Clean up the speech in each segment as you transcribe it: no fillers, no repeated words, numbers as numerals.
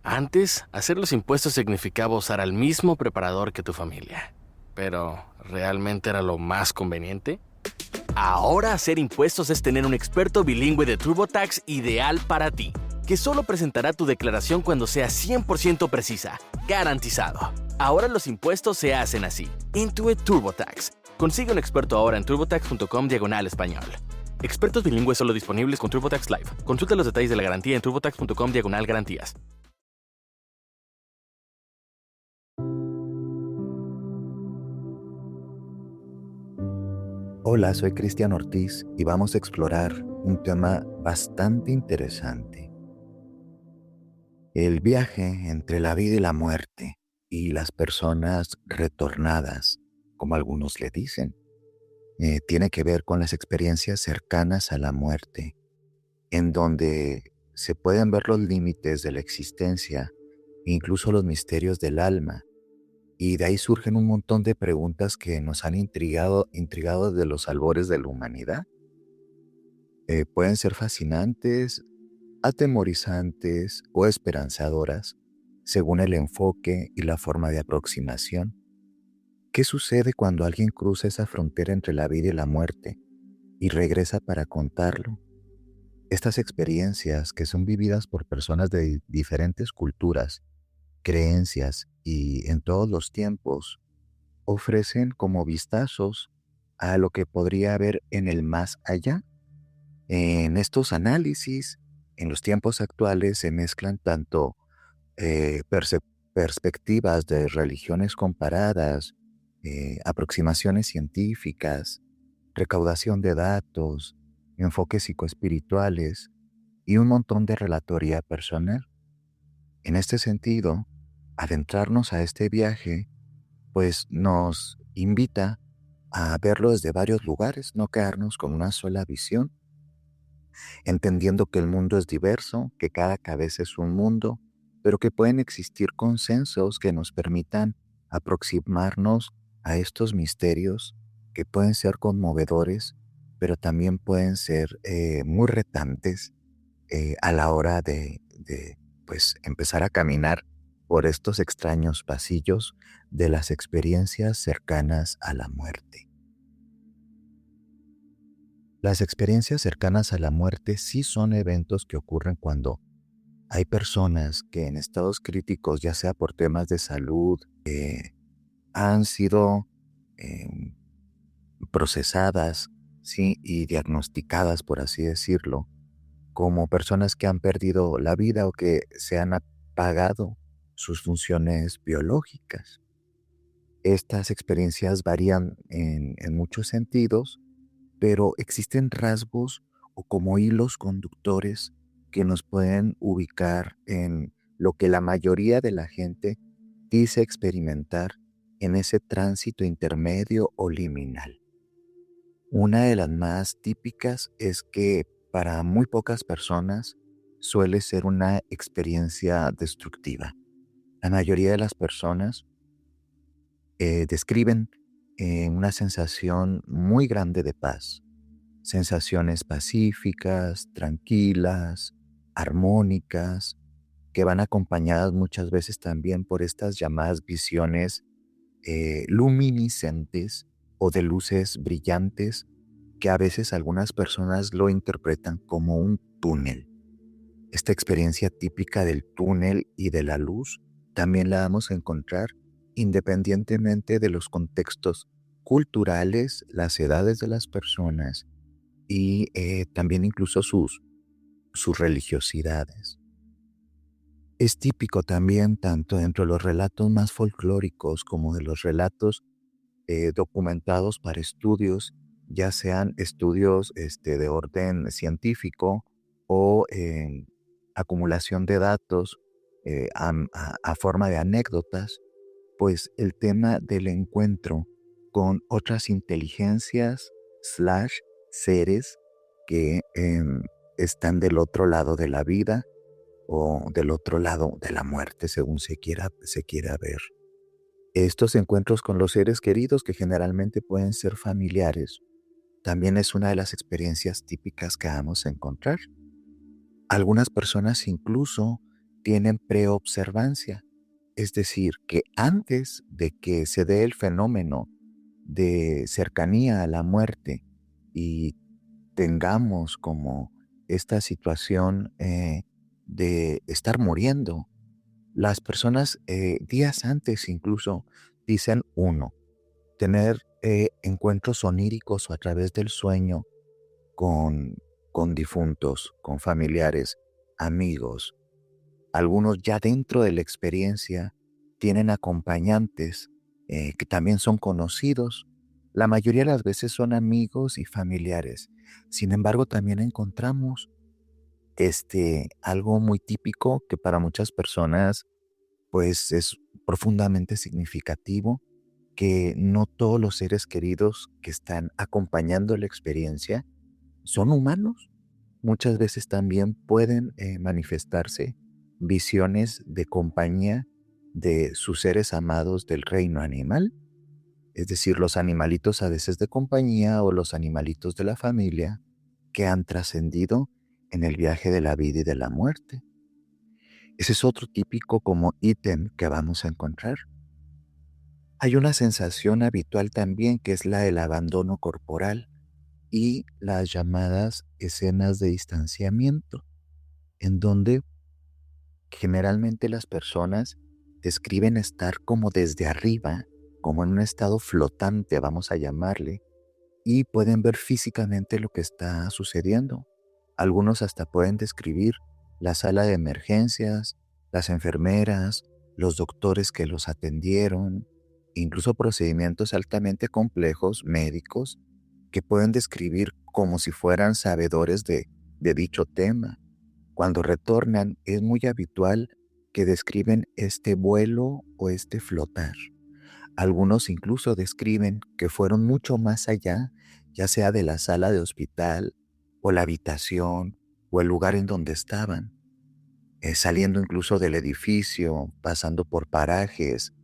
Antes, hacer los impuestos significaba usar al mismo preparador que tu familia. Pero, ¿realmente era lo más conveniente? Ahora hacer impuestos es tener un experto bilingüe de TurboTax ideal para ti, que solo presentará tu declaración cuando sea 100% precisa, garantizado. Ahora los impuestos se hacen así. Intuit TurboTax. Consigue un experto ahora en turbotax.com/español. Expertos bilingües solo disponibles con TurboTax Live. Consulta los detalles de la garantía en turbotax.com/garantías. Hola, soy Cristian Ortiz y vamos a explorar un tema bastante interesante: el viaje entre la vida y la muerte y las personas retornadas, como algunos le dicen. Tiene que ver con las experiencias cercanas a la muerte, en donde se pueden ver los límites de la existencia, incluso los misterios del alma, y de ahí surgen un montón de preguntas que nos han intrigado desde los albores de la humanidad. Pueden ser fascinantes, atemorizantes o esperanzadoras, según el enfoque y la forma de aproximación. ¿Qué sucede cuando alguien cruza esa frontera entre la vida y la muerte y regresa para contarlo? Estas experiencias, que son vividas por personas de diferentes culturas, creencias y en todos los tiempos, ofrecen como vistazos a lo que podría haber en el más allá. En estos análisis, en los tiempos actuales, se mezclan tanto eh, perce- perspectivas de religiones comparadas, aproximaciones científicas, recaudación de datos, enfoques psicoespirituales y un montón de relatoría personal. En este sentido, adentrarnos a este viaje, pues nos invita a verlo desde varios lugares, no quedarnos con una sola visión, entendiendo que el mundo es diverso, que cada cabeza es un mundo, pero que pueden existir consensos que nos permitan aproximarnos a estos misterios que pueden ser conmovedores, pero también pueden ser muy retantes a la hora de pues, empezar a caminar por estos extraños pasillos de las experiencias cercanas a la muerte. Las experiencias cercanas a la muerte sí son eventos que ocurren cuando hay personas que en estados críticos, ya sea por temas de salud, han sido em, procesadas, ¿sí? Y diagnosticadas, por así decirlo, como personas que han perdido la vida o que se han apagado sus funciones biológicas. Estas experiencias varían en muchos sentidos, pero existen rasgos o como hilos conductores que nos pueden ubicar en lo que la mayoría de la gente dice experimentar en ese tránsito intermedio o liminal. Una de las más típicas es que para muy pocas personas suele ser una experiencia destructiva. La mayoría de las personas describen una sensación muy grande de paz, sensaciones pacíficas, tranquilas, armónicas, que van acompañadas muchas veces también por estas llamadas visiones luminiscentes o de luces brillantes, que a veces algunas personas lo interpretan como un túnel. Esta experiencia típica del túnel y de la luz también la vamos a encontrar independientemente de los contextos culturales, las edades de las personas y también incluso sus religiosidades. Es típico también tanto dentro de los relatos más folclóricos como de los relatos documentados para estudios, ya sean estudios de orden científico o acumulación de datos a forma de anécdotas, pues el tema del encuentro con otras inteligencias slash seres que están del otro lado de la vida o del otro lado de la muerte, según se quiera ver. Estos encuentros con los seres queridos, que generalmente pueden ser familiares, también es una de las experiencias típicas que vamos a encontrar. Algunas personas incluso tienen preobservancia, es decir, que antes de que se dé el fenómeno de cercanía a la muerte y tengamos como esta situación de estar muriendo, las personas días antes incluso dicen uno, tener encuentros oníricos o a través del sueño con, con difuntos, con familiares, amigos. Algunos ya dentro de la experiencia tienen acompañantes que también son conocidos. La mayoría de las veces son amigos y familiares. Sin embargo, también encontramos algo muy típico que para muchas personas pues es profundamente significativo, que no todos los seres queridos que están acompañando la experiencia son humanos. Muchas veces también pueden manifestarse visiones de compañía de sus seres amados del reino animal, es decir, los animalitos a veces de compañía o los animalitos de la familia que han trascendido en el viaje de la vida y de la muerte. Ese es otro típico como ítem que vamos a encontrar. Hay una sensación habitual también que es la del abandono corporal y las llamadas escenas de distanciamiento, en donde generalmente las personas describen estar como desde arriba, como en un estado flotante, vamos a llamarle, y pueden ver físicamente lo que está sucediendo. Algunos hasta pueden describir la sala de emergencias, las enfermeras, los doctores que los atendieron, incluso procedimientos altamente complejos médicos que pueden describir como si fueran sabedores de dicho tema. Cuando retornan es muy habitual que describen este vuelo o este flotar. Algunos incluso describen que fueron mucho más allá, ya sea de la sala de hospital o la habitación o el lugar en donde estaban, saliendo incluso del edificio, pasando por parajes,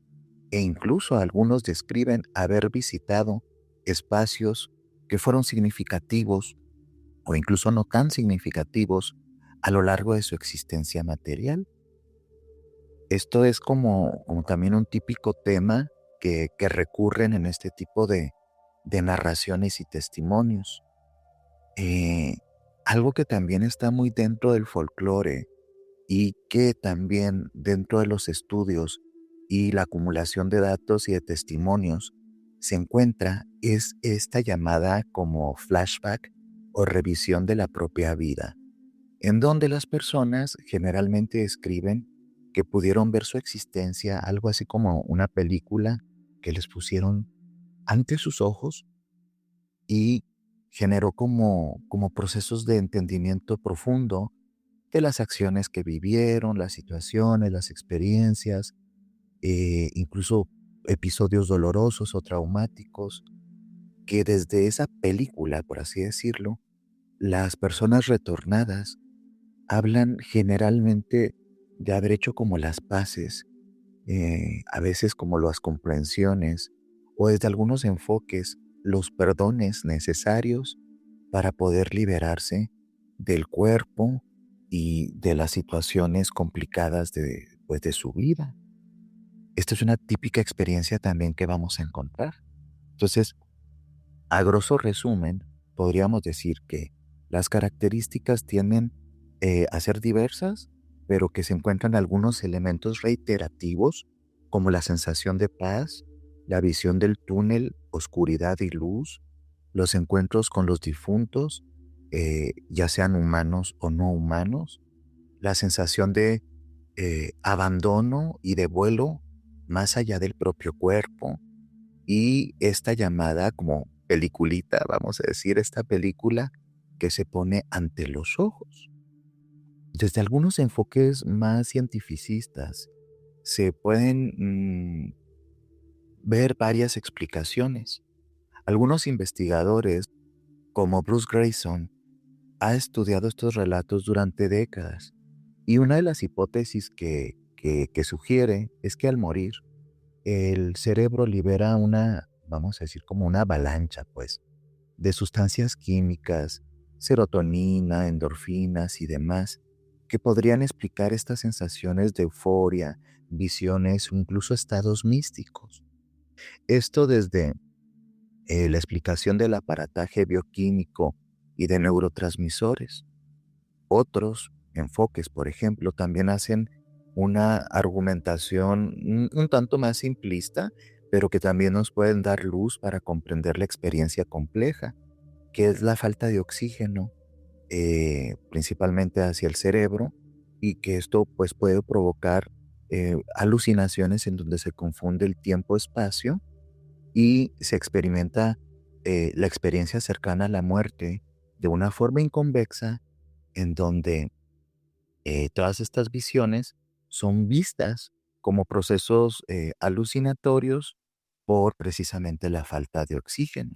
e incluso algunos describen haber visitado espacios que fueron significativos o incluso no tan significativos a lo largo de su existencia material. Esto es como también un típico tema que recurren en este tipo de narraciones y testimonios. Eh, Algo que también está muy dentro del folclore y que también dentro de los estudios y la acumulación de datos y de testimonios se encuentra es esta llamada como flashback o revisión de la propia vida, en donde las personas generalmente escriben que pudieron ver su existencia, algo así como una película que les pusieron ante sus ojos y generó como procesos de entendimiento profundo de las acciones que vivieron, las situaciones, las experiencias, incluso episodios dolorosos o traumáticos, que desde esa película, por así decirlo, las personas retornadas hablan generalmente de haber hecho como las paces, a veces como las comprensiones, o desde algunos enfoques, los perdones necesarios para poder liberarse del cuerpo y de las situaciones complicadas pues, de su vida. Esta es una típica experiencia también que vamos a encontrar. Entonces, a grosso resumen, podríamos decir que las características tienden a ser diversas, pero que se encuentran algunos elementos reiterativos, como la sensación de paz, la visión del túnel, oscuridad y luz, los encuentros con los difuntos, ya sean humanos o no humanos, la sensación de abandono y de vuelo más allá del propio cuerpo, y esta llamada como peliculita, vamos a decir, esta película que se pone ante los ojos. Desde algunos enfoques más cientificistas se pueden ver varias explicaciones. Algunos investigadores, como Bruce Grayson, ha estudiado estos relatos durante décadas, y una de las hipótesis que sugiere es que al morir el cerebro libera una, vamos a decir, como una avalancha, pues, de sustancias químicas, serotonina, endorfinas y demás, que podrían explicar estas sensaciones de euforia, visiones o incluso estados místicos. Esto desde la explicación del aparataje bioquímico y de neurotransmisores. Otros enfoques, por ejemplo, también hacen una argumentación un tanto más simplista, pero que también nos pueden dar luz para comprender la experiencia compleja, que es la falta de oxígeno, principalmente hacia el cerebro, y que esto pues puede provocar alucinaciones en donde se confunde el tiempo-espacio y se experimenta la experiencia cercana a la muerte de una forma inconvexa en donde todas estas visiones son vistas como procesos alucinatorios por precisamente la falta de oxígeno.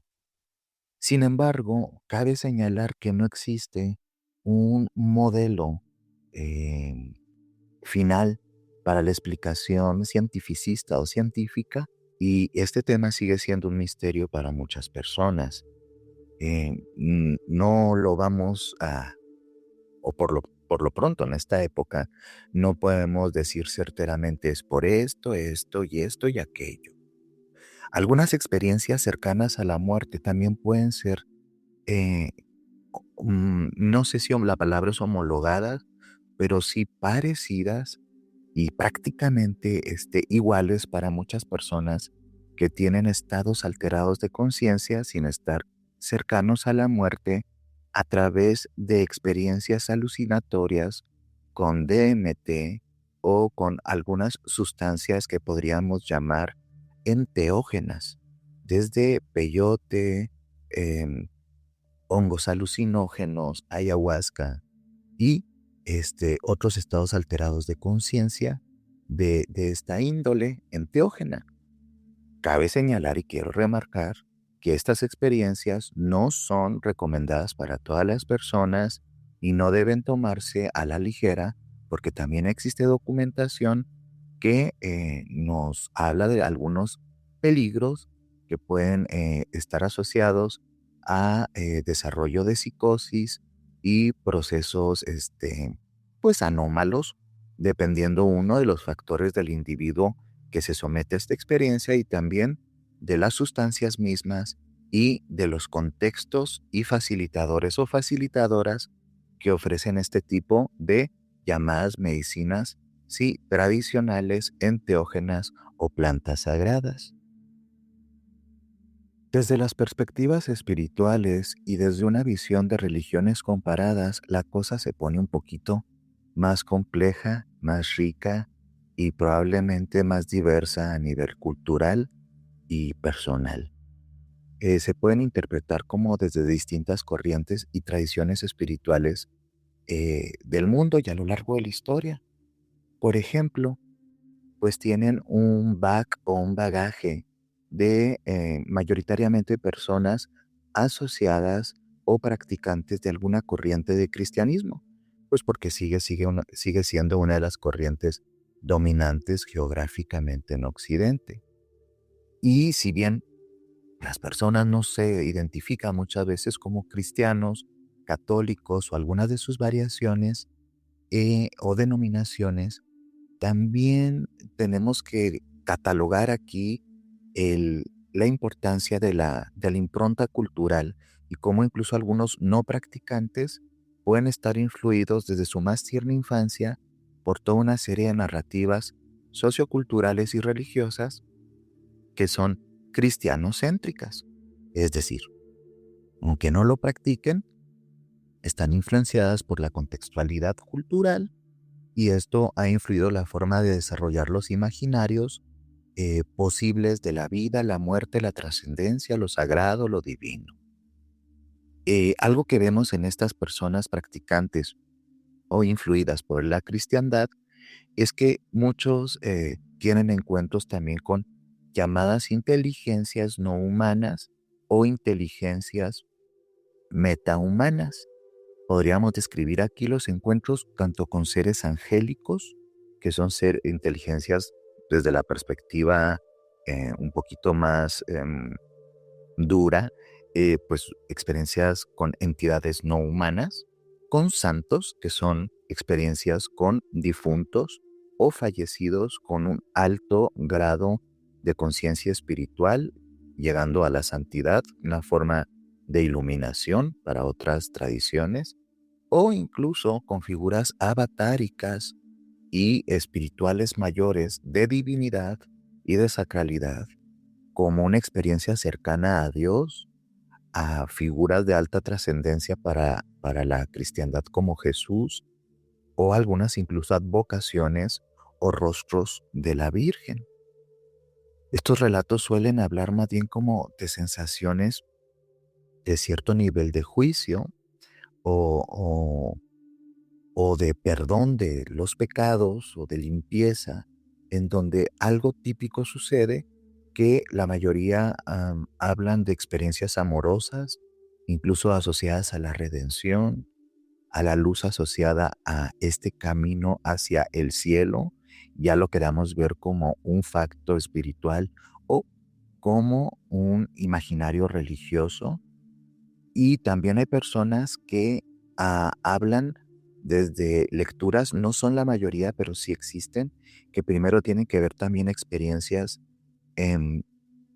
Sin embargo, cabe señalar que no existe un modelo eh, final para la explicación cientificista o científica, y este tema sigue siendo un misterio para muchas personas. No lo vamos a, o por lo pronto en esta época, no podemos decir certeramente es por esto, esto y aquello. Algunas experiencias cercanas a la muerte también pueden ser, eh, no sé si la palabra es homologadas, pero sí parecidas y prácticamente iguales para muchas personas que tienen estados alterados de conciencia sin estar cercanos a la muerte a través de experiencias alucinatorias con DMT o con algunas sustancias que podríamos llamar enteógenas, desde peyote, em, hongos alucinógenos, ayahuasca y otros estados alterados de conciencia de esta índole enteógena. Cabe señalar y quiero remarcar que estas experiencias no son recomendadas para todas las personas y no deben tomarse a la ligera, porque también existe documentación que nos habla de algunos peligros que pueden estar asociados a desarrollo de psicosis y procesos pues anómalos, dependiendo uno de los factores del individuo que se somete a esta experiencia y también de las sustancias mismas y de los contextos y facilitadores o facilitadoras que ofrecen este tipo de llamadas medicinas, sí, tradicionales, enteógenas o plantas sagradas. Desde las perspectivas espirituales y desde una visión de religiones comparadas, la cosa se pone un poquito más compleja, más rica y probablemente más diversa a nivel cultural y personal. Se pueden interpretar como desde distintas corrientes y tradiciones espirituales del mundo y a lo largo de la historia. Por ejemplo, pues tienen un o un bagaje de mayoritariamente personas asociadas o practicantes de alguna corriente de cristianismo, pues porque sigue siendo una de las corrientes dominantes geográficamente en Occidente. Y si bien las personas no se identifican muchas veces como cristianos, católicos o algunas de sus variaciones o denominaciones, también tenemos que catalogar aquí el- la importancia de la impronta cultural y cómo incluso algunos no practicantes pueden estar influidos desde su más tierna infancia por toda una serie de narrativas socioculturales y religiosas que son cristianocéntricas. Es decir, aunque no lo practiquen, están influenciadas por la contextualidad cultural, y esto ha influido la forma de desarrollar los imaginarios posibles de la vida, la muerte, la trascendencia, lo sagrado, lo divino. Algo que vemos en estas personas practicantes o influidas por la cristiandad es que muchos tienen encuentros también con llamadas inteligencias no humanas o inteligencias metahumanas. Podríamos describir aquí los encuentros tanto con seres angélicos, que son inteligencias desde la perspectiva un poquito más dura, pues experiencias con entidades no humanas, con santos, que son experiencias con difuntos o fallecidos con un alto grado de conciencia espiritual, llegando a la santidad, una forma de iluminación para otras tradiciones, o incluso con figuras avatáricas y espirituales mayores de divinidad y de sacralidad, como una experiencia cercana a Dios, a figuras de alta trascendencia para la cristiandad como Jesús, o algunas incluso advocaciones o rostros de la Virgen. Estos relatos suelen hablar más bien como de sensaciones de cierto nivel de juicio o, o, o de perdón de los pecados o de limpieza, en donde algo típico sucede que la mayoría hablan de experiencias amorosas, incluso asociadas a la redención, a la luz asociada a este camino hacia el cielo, ya lo queramos ver como un facto espiritual o como un imaginario religioso. Y también hay personas que hablan desde lecturas, no son la mayoría, pero sí existen, que primero tienen que ver también experiencias em,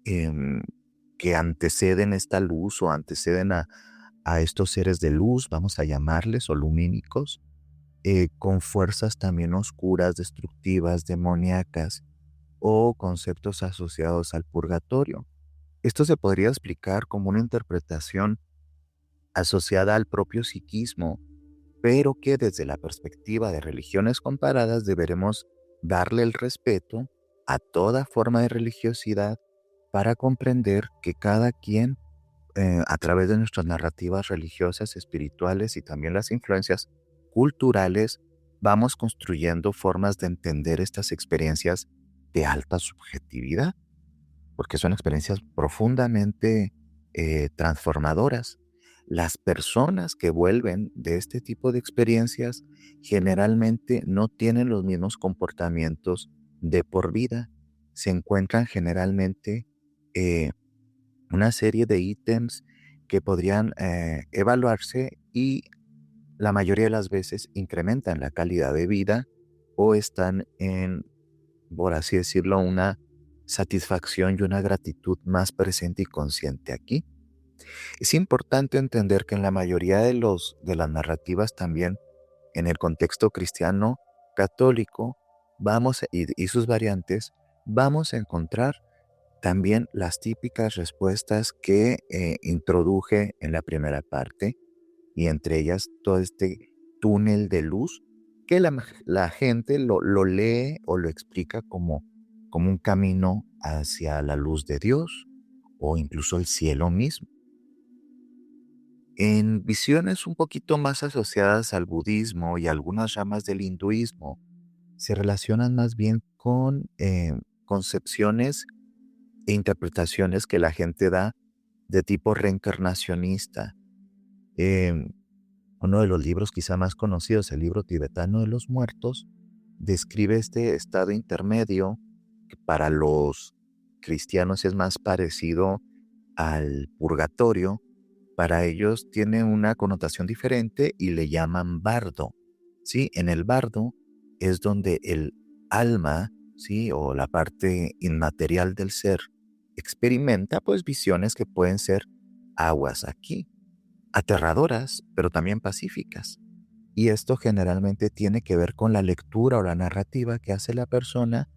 em, que anteceden esta luz o anteceden a estos seres de luz, vamos a llamarles, o lumínicos, con fuerzas también oscuras, destructivas, demoníacas o conceptos asociados al purgatorio. Esto se podría explicar como una interpretación asociada al propio psiquismo, pero que desde la perspectiva de religiones comparadas deberemos darle el respeto a toda forma de religiosidad para comprender que cada quien, a través de nuestras narrativas religiosas, espirituales y también las influencias culturales, vamos construyendo formas de entender estas experiencias de alta subjetividad, porque son experiencias profundamente transformadoras. Las personas que vuelven de este tipo de experiencias generalmente no tienen los mismos comportamientos de por vida. Se encuentran generalmente eh, una serie de ítems que podrían evaluarse y la mayoría de las veces incrementan la calidad de vida o están en, por así decirlo, una satisfacción y una gratitud más presente y consciente aquí. Es importante entender que en la mayoría de las narrativas también, en el contexto cristiano católico, y sus variantes, vamos a encontrar también las típicas respuestas que introduje en la primera parte, y entre ellas todo este túnel de luz que la gente lo lee o lo explica como un camino hacia la luz de Dios o incluso el cielo mismo. En visiones un poquito más asociadas al budismo y algunas ramas del hinduismo, se relacionan más bien con concepciones e interpretaciones que la gente da de tipo reencarnacionista. Em, Uno de los libros quizá más conocidos, el libro tibetano de los muertos, describe este estado intermedio que para los cristianos es más parecido al purgatorio. Para ellos tiene una connotación diferente y le llaman bardo. ¿Sí? En el bardo es donde el alma, ¿sí? O la parte inmaterial del ser experimenta pues visiones que pueden ser aguas aquí, aterradoras, pero también pacíficas. Y esto generalmente tiene que ver con la lectura o la narrativa que hace la persona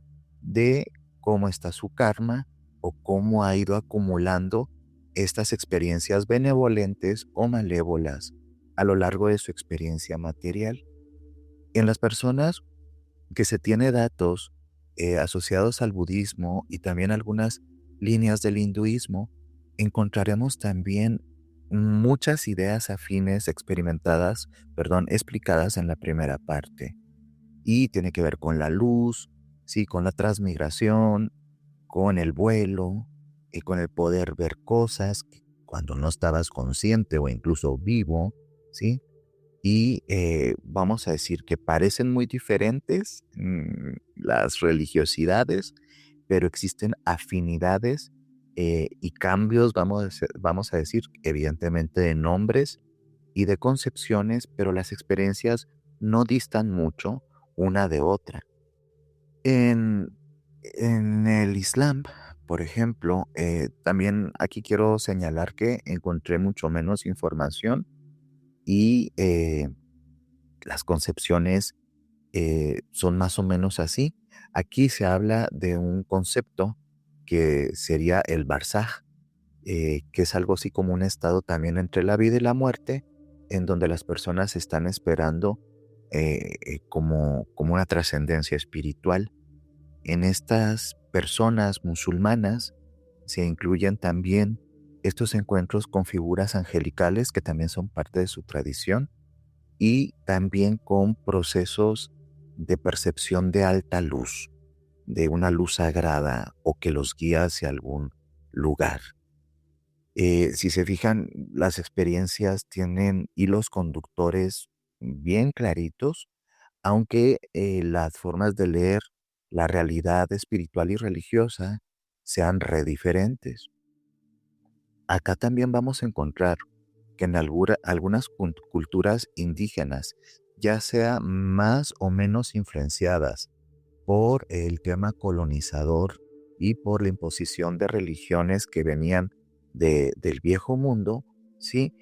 de cómo está su karma o cómo ha ido acumulando estas experiencias benevolentes o malévolas a lo largo de su experiencia material. En las personas que se tiene datos asociados al budismo y también algunas líneas del hinduismo, encontraremos también muchas ideas afines explicadas en la primera parte. Y tiene que ver con la luz, sí, con la transmigración, con el vuelo y con el poder ver cosas cuando no estabas consciente o incluso vivo, ¿sí? Y vamos a decir que parecen muy diferentes las religiosidades, pero existen afinidades y cambios, vamos a decir, evidentemente de nombres, y de concepciones, pero las experiencias no distan mucho una de otra. En, en el Islam, por ejemplo, también aquí quiero señalar que encontré mucho menos información y las concepciones son más o menos así. Aquí se habla de un concepto que sería el barzaj, que es algo así como un estado también entre la vida y la muerte, en donde las personas están esperando como una trascendencia espiritual. En estas personas musulmanas se incluyen también estos encuentros con figuras angelicales que también son parte de su tradición y también con procesos de percepción de alta luz, de una luz sagrada o que los guía hacia algún lugar. Si se fijan, las experiencias tienen hilos conductores bien claritos, aunque las formas de leer la realidad espiritual y religiosa sean re diferentes. Acá también vamos a encontrar que en algunas culturas indígenas, ya sea más o menos influenciadas por el tema colonizador y por la imposición de religiones que venían del viejo mundo, sí,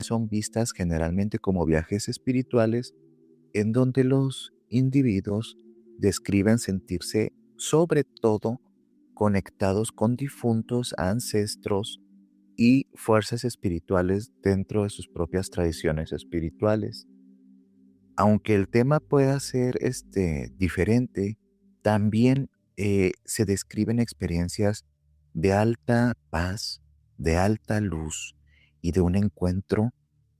son vistas generalmente como viajes espirituales en donde los individuos describen sentirse sobre todo conectados con difuntos ancestros y fuerzas espirituales dentro de sus propias tradiciones espirituales. Aunque el tema pueda ser diferente, también se describen experiencias de alta paz, de alta luz y de un encuentro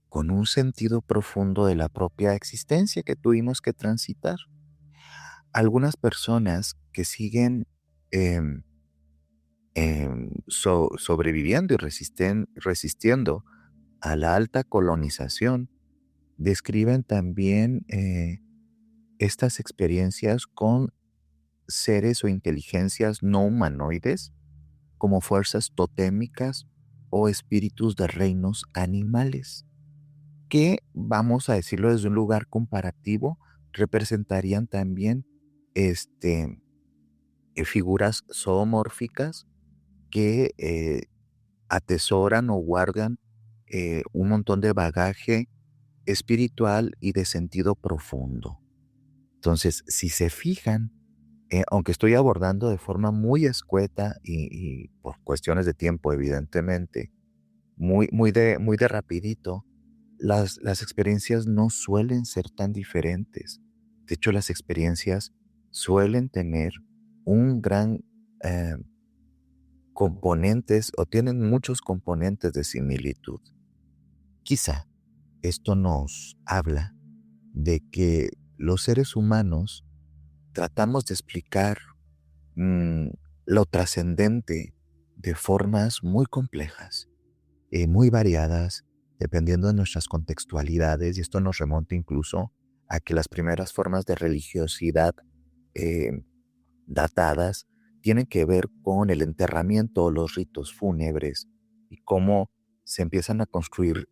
con un sentido profundo de la propia existencia que tuvimos que transitar. Algunas personas que siguen em, sobreviviendo y resistiendo a la alta colonización, describen también estas experiencias con seres o inteligencias no humanoides como fuerzas totémicas o espíritus de reinos animales, que, vamos a decirlo desde un lugar comparativo, representarían también figuras zoomórficas que atesoran o guardan un montón de bagaje espiritual y de sentido profundo. Entonces, si se fijan, aunque estoy abordando de forma muy escueta y por cuestiones de tiempo, evidentemente, muy de rapidito, las experiencias no suelen ser tan diferentes. De hecho, las experiencias suelen tener un gran eh, componentes o tienen muchos componentes de similitud. Quizá esto nos habla de que los seres humanos tratamos de explicar mm, lo trascendente de formas muy complejas, muy variadas, dependiendo de nuestras contextualidades, y esto nos remonta incluso a que las primeras formas de religiosidad eh, datadas tienen que ver con el enterramiento o los ritos fúnebres y cómo se empiezan a construir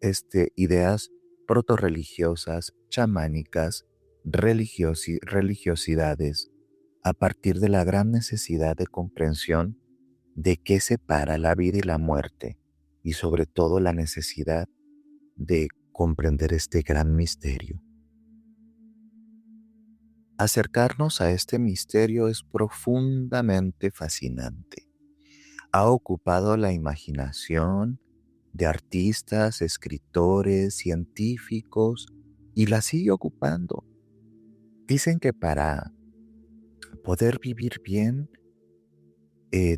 ideas protorreligiosas, chamánicas, religiosidades, a partir de la gran necesidad de comprensión de qué separa la vida y la muerte, y sobre todo la necesidad de comprender este gran misterio. Acercarnos a este misterio es profundamente fascinante. Ha ocupado la imaginación de artistas, escritores, científicos y la sigue ocupando. Dicen que para poder vivir bien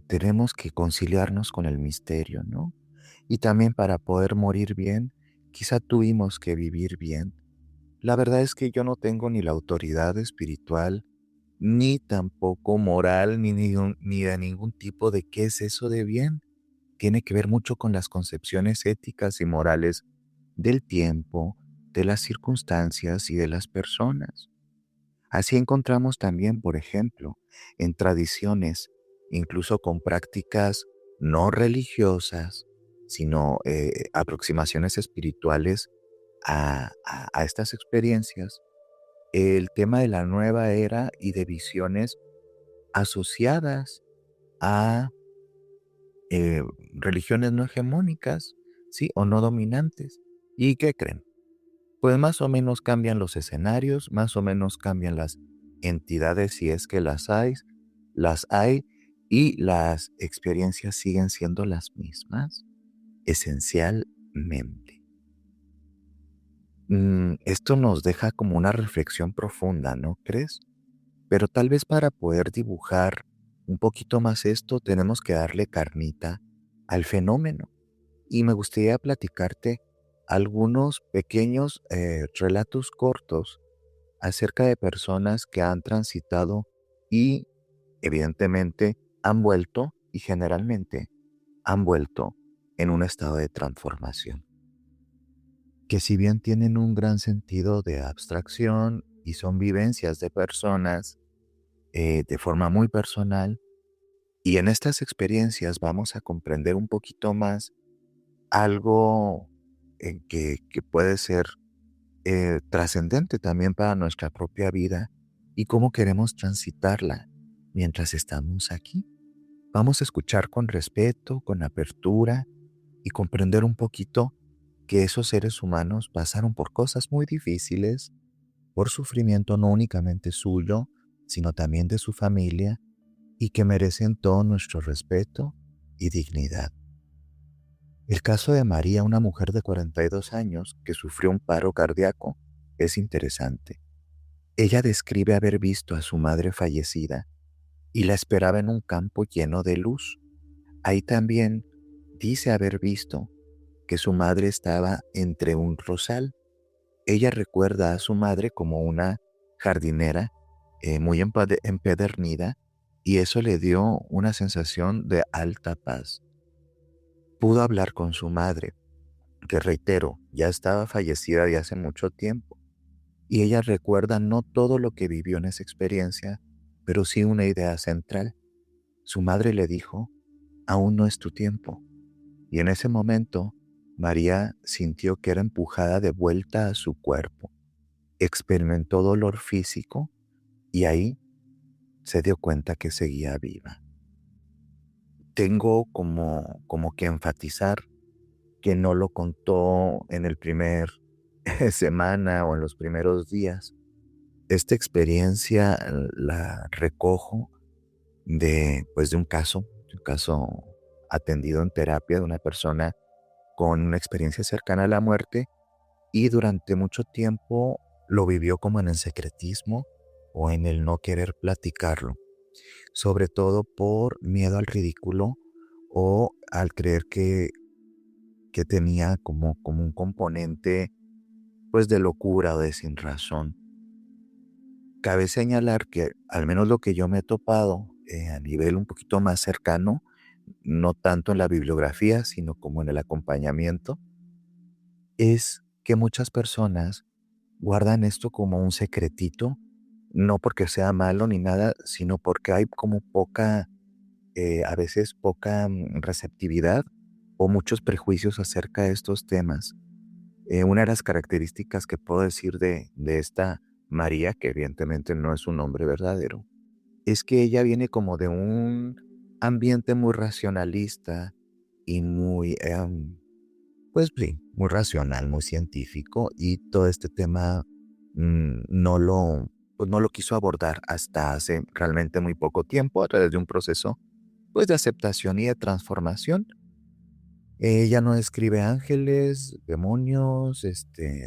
tenemos que conciliarnos con el misterio, ¿no? Y también para poder morir bien, quizá tuvimos que vivir bien. La verdad es que yo no tengo ni la autoridad espiritual, ni tampoco moral, ni de ningún tipo de qué es eso de bien. Tiene que ver mucho con las concepciones éticas y morales del tiempo, de las circunstancias y de las personas. Así encontramos también, por ejemplo, en tradiciones, incluso con prácticas no religiosas, sino aproximaciones espirituales, a estas experiencias el tema de la nueva era y de visiones asociadas a eh, religiones no hegemónicas, ¿sí? O no dominantes. ¿Y qué creen? Pues más o menos cambian los escenarios, más o menos cambian las entidades si es que las hay, y las experiencias siguen siendo las mismas, esencialmente. Esto nos deja como una reflexión profunda, ¿no crees? Pero tal vez para poder dibujar un poquito más esto, tenemos que darle carnita al fenómeno. Y me gustaría platicarte algunos pequeños relatos cortos acerca de personas que han transitado y evidentemente han vuelto y generalmente han vuelto en un estado de transformación, que si bien tienen un gran sentido de abstracción y son vivencias de personas de forma muy personal, y en estas experiencias vamos a comprender un poquito más algo que puede ser trascendente también para nuestra propia vida y cómo queremos transitarla mientras estamos aquí. Vamos a escuchar con respeto, con apertura y comprender un poquito que esos seres humanos pasaron por cosas muy difíciles, por sufrimiento no únicamente suyo, sino también de su familia, y que merecen todo nuestro respeto y dignidad. El caso de María, una mujer de 42 años que sufrió un paro cardíaco, es interesante. Ella describe haber visto a su madre fallecida y la esperaba en un campo lleno de luz. Ahí también dice haber visto que su madre estaba entre un rosal. Ella recuerda a su madre como una jardinera muy empedernida, y eso le dio una sensación de alta paz. Pudo hablar con su madre, que reitero, ya estaba fallecida de hace mucho tiempo, y ella recuerda no todo lo que vivió en esa experiencia, pero sí una idea central. Su madre le dijo: aún no es tu tiempo. Y en ese momento, María sintió que era empujada de vuelta a su cuerpo, experimentó dolor físico y ahí se dio cuenta que seguía viva. Tengo como que enfatizar que no lo contó en el primer semana o en los primeros días. Esta experiencia la recojo pues de un caso atendido en terapia de una persona con una experiencia cercana a la muerte, y durante mucho tiempo lo vivió como en el secretismo o en el no querer platicarlo, sobre todo por miedo al ridículo o al creer que tenía como un componente pues de locura o de sinrazón. Cabe señalar que al menos lo que yo me he topado a nivel un poquito más cercano, no tanto en la bibliografía, sino como en el acompañamiento, es que muchas personas guardan esto como un secretito, no porque sea malo ni nada, sino porque hay como a veces poca receptividad o muchos prejuicios acerca de estos temas. Una de las características que puedo decir de esta María, que evidentemente no es un nombre verdadero, es que ella viene como de un ambiente muy racionalista y muy, pues sí, muy racional, muy científico, y todo este tema pues no lo quiso abordar hasta hace realmente muy poco tiempo a través de un proceso pues de aceptación y de transformación. Ella no describe ángeles, demonios,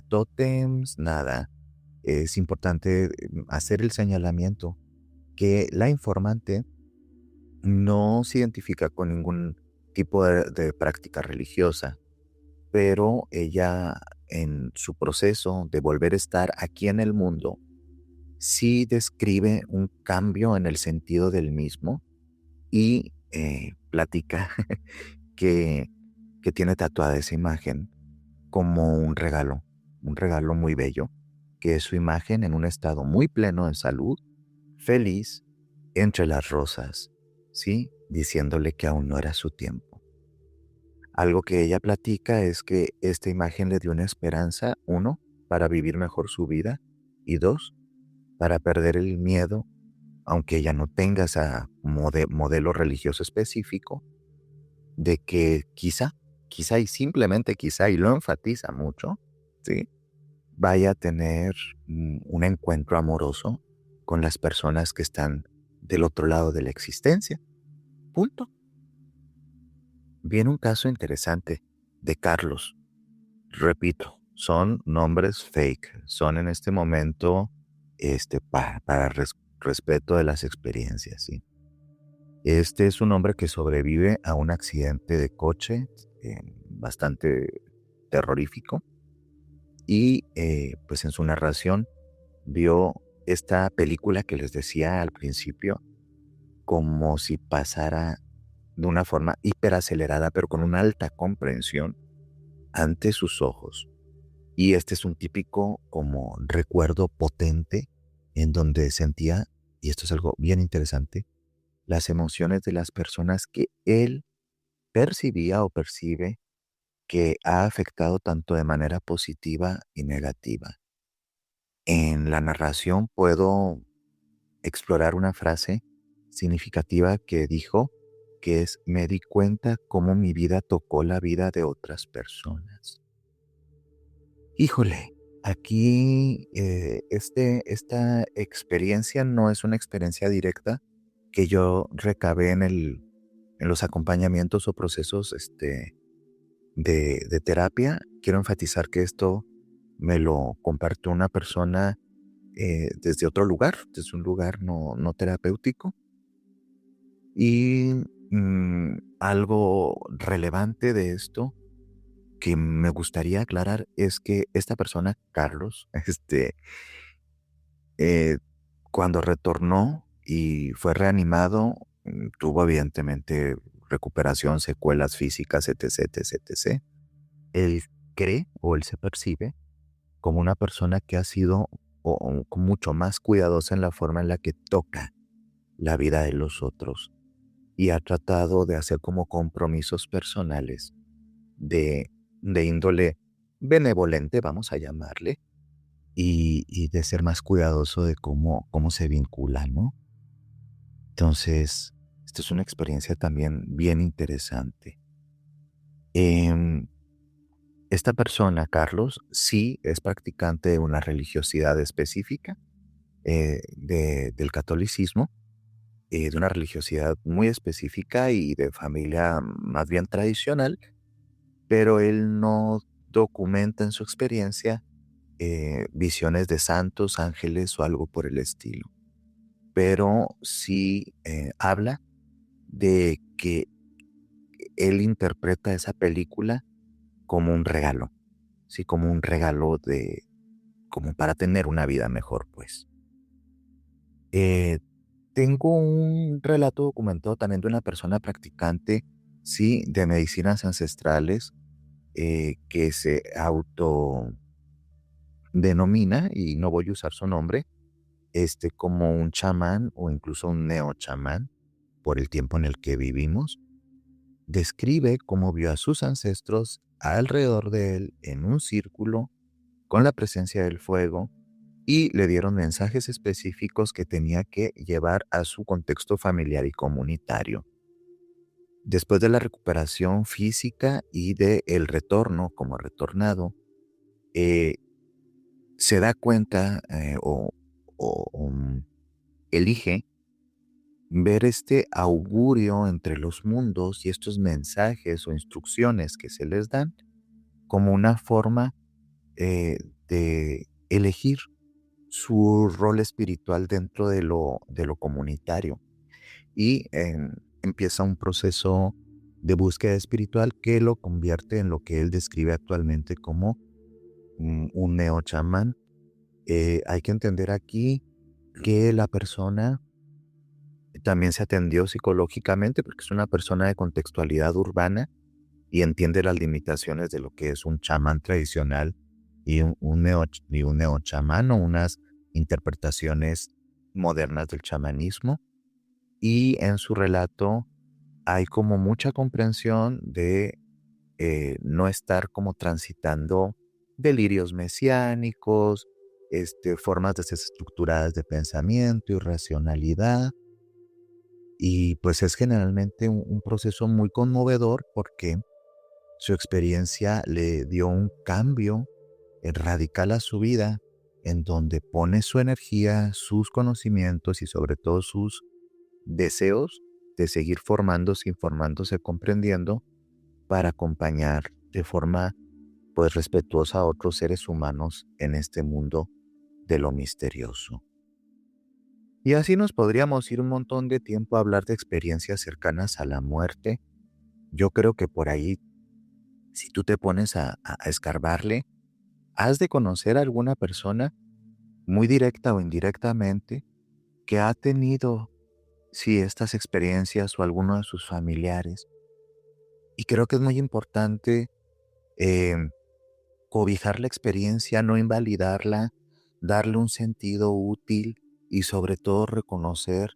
tótems, nada. Es importante hacer el señalamiento que la informante no se identifica con ningún tipo de práctica religiosa, pero ella en su proceso de volver a estar aquí en el mundo, sí describe un cambio en el sentido del mismo, y platica que, que tiene tatuada esa imagen como un regalo muy bello, que es su imagen en un estado muy pleno de salud, feliz, entre las rosas, ¿sí? Diciéndole que aún no era su tiempo. Algo que ella platica es que esta imagen le dio una esperanza, uno, para vivir mejor su vida, y dos, para perder el miedo, aunque ella no tenga ese modelo religioso específico, de que quizá y simplemente quizá, y lo enfatiza mucho, ¿sí? Vaya a tener un encuentro amoroso con las personas que están del otro lado de la existencia. Punto. Viene un caso interesante de Carlos. Repito, son nombres fake, son en este momento para respeto de las experiencias, ¿sí? Este es un hombre que sobrevive a un accidente de coche bastante terrorífico y pues en su narración vio esta película que les decía al principio como si pasara de una forma hiperacelerada pero con una alta comprensión ante sus ojos. Y este es un típico como recuerdo potente en donde sentía, y esto es algo bien interesante, las emociones de las personas que él percibía o percibe que ha afectado tanto de manera positiva y negativa. En la narración puedo explorar una frase significativa que dijo, que es: me di cuenta cómo mi vida tocó la vida de otras personas. Híjole, aquí esta experiencia no es una experiencia directa que yo recabé en los acompañamientos o procesos de terapia. Quiero enfatizar que esto me lo compartió una persona desde otro lugar, desde un lugar no terapéutico. Y algo relevante de esto que me gustaría aclarar es que esta persona, Carlos, eh, cuando retornó y fue reanimado, tuvo evidentemente recuperación, secuelas físicas, etc, etc, etc. Él cree o él se percibe como una persona que ha sido mucho más cuidadosa en la forma en la que toca la vida de los otros y ha tratado de hacer como compromisos personales de, de índole benevolente, vamos a llamarle, y de ser más cuidadoso de cómo se vincula, ¿no? Entonces, esta es una experiencia también bien interesante. Em, Esta persona, Carlos, sí es practicante de una religiosidad específica del catolicismo, de una religiosidad muy específica y de familia más bien tradicional, pero él no documenta en su experiencia visiones de santos, ángeles o algo por el estilo, pero sí habla de que él interpreta esa película como un regalo, sí, como un regalo como para tener una vida mejor, pues. Eh, Tengo un relato documentado también de una persona practicante, sí, de medicinas ancestrales, que se autodenomina, y no voy a usar su nombre, como un chamán o incluso un neochamán, por el tiempo en el que vivimos. Describe cómo vio a sus ancestros alrededor de él en un círculo con la presencia del fuego y le dieron mensajes específicos que tenía que llevar a su contexto familiar y comunitario. Después de la recuperación física y de el retorno como retornado, eh, se da cuenta o elige ver este augurio entre los mundos y estos mensajes o instrucciones que se les dan como una forma de elegir su rol espiritual dentro de lo comunitario. Y empieza un proceso de búsqueda espiritual que lo convierte en lo que él describe actualmente como un neochamán. Hay que entender aquí que la persona también se atendió psicológicamente porque es una persona de contextualidad urbana y entiende las limitaciones de lo que es un chamán tradicional y un neochamán o unas interpretaciones modernas del chamanismo. Y en su relato hay como mucha comprensión de no estar como transitando delirios mesiánicos, formas desestructuradas de pensamiento, irracionalidad. Y pues es generalmente un proceso muy conmovedor porque su experiencia le dio un cambio radical a su vida, en donde pone su energía, sus conocimientos y sobre todo sus deseos de seguir formándose, informándose, comprendiendo, para acompañar de forma pues respetuosa a otros seres humanos en este mundo de lo misterioso. Y así nos podríamos ir un montón de tiempo a hablar de experiencias cercanas a la muerte. Yo creo que por ahí, si tú te pones a escarbarle, has de conocer a alguna persona, muy directa o indirectamente, que ha tenido, sí, estas experiencias o alguno de sus familiares. Y creo que es muy importante eh, cobijar la experiencia, no invalidarla, darle un sentido útil y sobre todo reconocer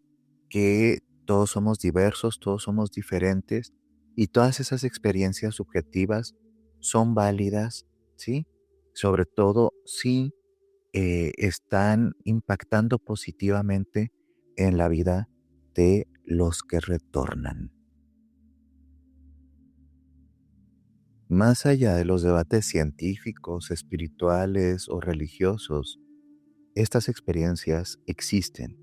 que todos somos diversos, todos somos diferentes y todas esas experiencias subjetivas son válidas, ¿sí? Sobre todo si están impactando positivamente en la vida de los que retornan. Más allá de los debates científicos, espirituales o religiosos, estas experiencias existen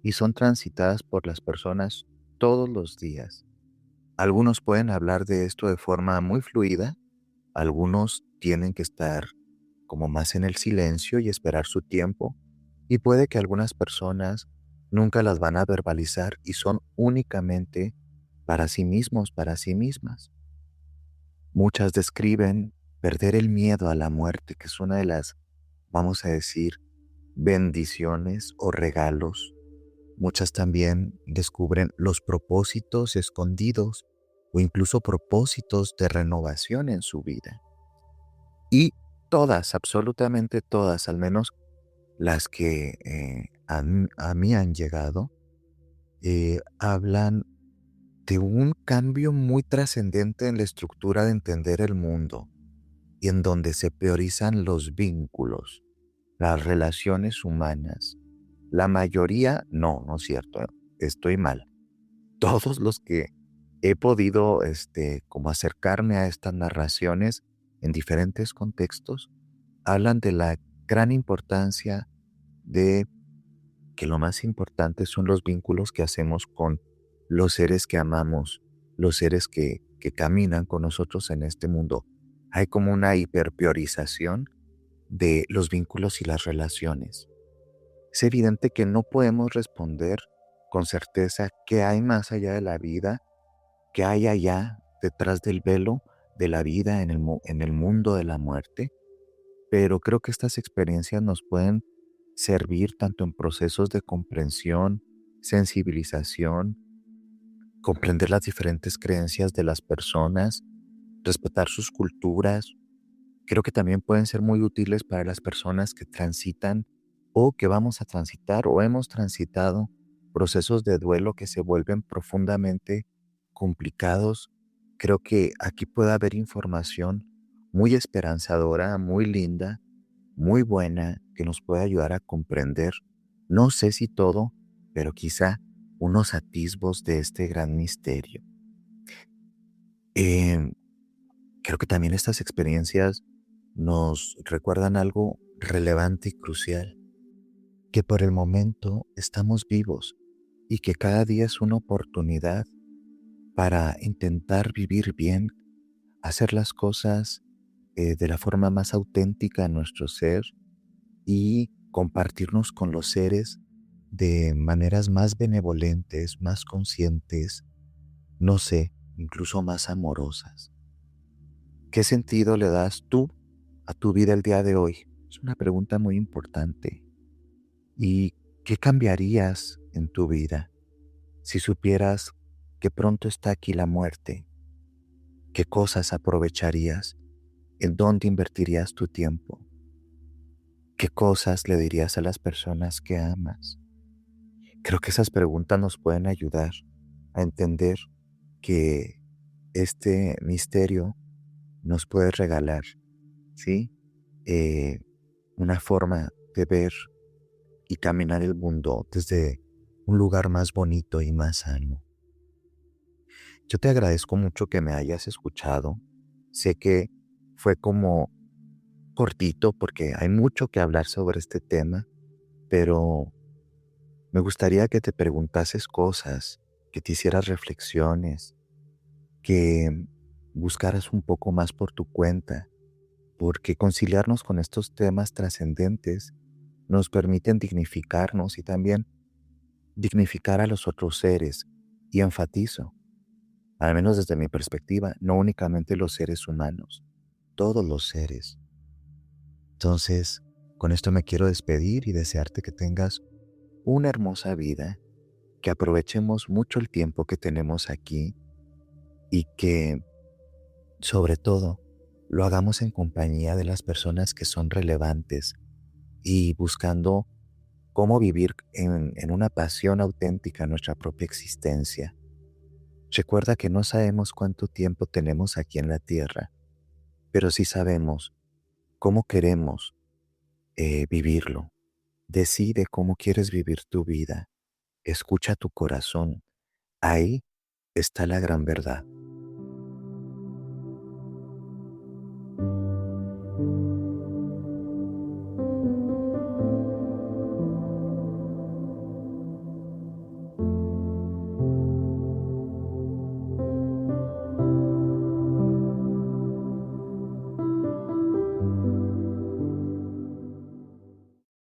y son transitadas por las personas todos los días. Algunos pueden hablar de esto de forma muy fluida, algunos tienen que estar como más en el silencio y esperar su tiempo, y puede que algunas personas nunca las van a verbalizar y son únicamente para sí mismos, para sí mismas. Muchas describen perder el miedo a la muerte, que es una de las, vamos a decir, bendiciones o regalos. Muchas también descubren los propósitos escondidos o incluso propósitos de renovación en su vida. Y todas, absolutamente todas, al menos las que a mí han llegado, hablan de un cambio muy trascendente en la estructura de entender el mundo y en donde se priorizan los vínculos, las relaciones humanas. La mayoría, no, no es cierto, estoy mal. Todos los que he podido, como acercarme a estas narraciones en diferentes contextos, hablan de la gran importancia de que lo más importante son los vínculos que hacemos con los seres que amamos, los seres que caminan con nosotros en este mundo. Hay como una hiperpriorización de los vínculos y las relaciones. Es evidente que no podemos responder con certeza qué hay más allá de la vida, qué hay allá detrás del velo de la vida en el mundo de la muerte, pero creo que estas experiencias nos pueden servir tanto en procesos de comprensión, sensibilización, comprender las diferentes creencias de las personas, respetar sus culturas. Creo que también pueden ser muy útiles para las personas que transitan o que vamos a transitar o hemos transitado procesos de duelo que se vuelven profundamente complicados. Creo que aquí puede haber información muy esperanzadora, muy linda, muy buena, que nos puede ayudar a comprender, no sé si todo, pero quizá unos atisbos de este gran misterio. Em, Creo que también estas experiencias nos recuerdan algo relevante y crucial, que por el momento estamos vivos y que cada día es una oportunidad para intentar vivir bien, hacer las cosas de la forma más auténtica en nuestro ser y compartirnos con los seres de maneras más benevolentes, más conscientes, no sé, incluso más amorosas. ¿Qué sentido le das tú a tu vida el día de hoy? Es una pregunta muy importante. ¿Y qué cambiarías en tu vida si supieras que pronto está aquí la muerte? ¿Qué cosas aprovecharías? ¿En dónde invertirías tu tiempo? ¿Qué cosas le dirías a las personas que amas? Creo que esas preguntas nos pueden ayudar a entender que este misterio nos puede regalar, ¿sí? Eh, una forma de ver y caminar el mundo desde un lugar más bonito y más sano. Yo te agradezco mucho que me hayas escuchado. Sé que fue como cortito porque hay mucho que hablar sobre este tema, pero me gustaría que te preguntases cosas, que te hicieras reflexiones, que buscaras un poco más por tu cuenta, porque conciliarnos con estos temas trascendentes nos permiten dignificarnos y también dignificar a los otros seres. Y enfatizo, al menos desde mi perspectiva, no únicamente los seres humanos, todos los seres. Entonces, con esto me quiero despedir y desearte que tengas una hermosa vida, que aprovechemos mucho el tiempo que tenemos aquí y que, sobre todo, lo hagamos en compañía de las personas que son relevantes y buscando cómo vivir en una pasión auténtica nuestra propia existencia. Recuerda que no sabemos cuánto tiempo tenemos aquí en la tierra, pero sí sabemos cómo queremos vivirlo. Decide cómo quieres vivir tu vida. Escucha tu corazón. Ahí está la gran verdad.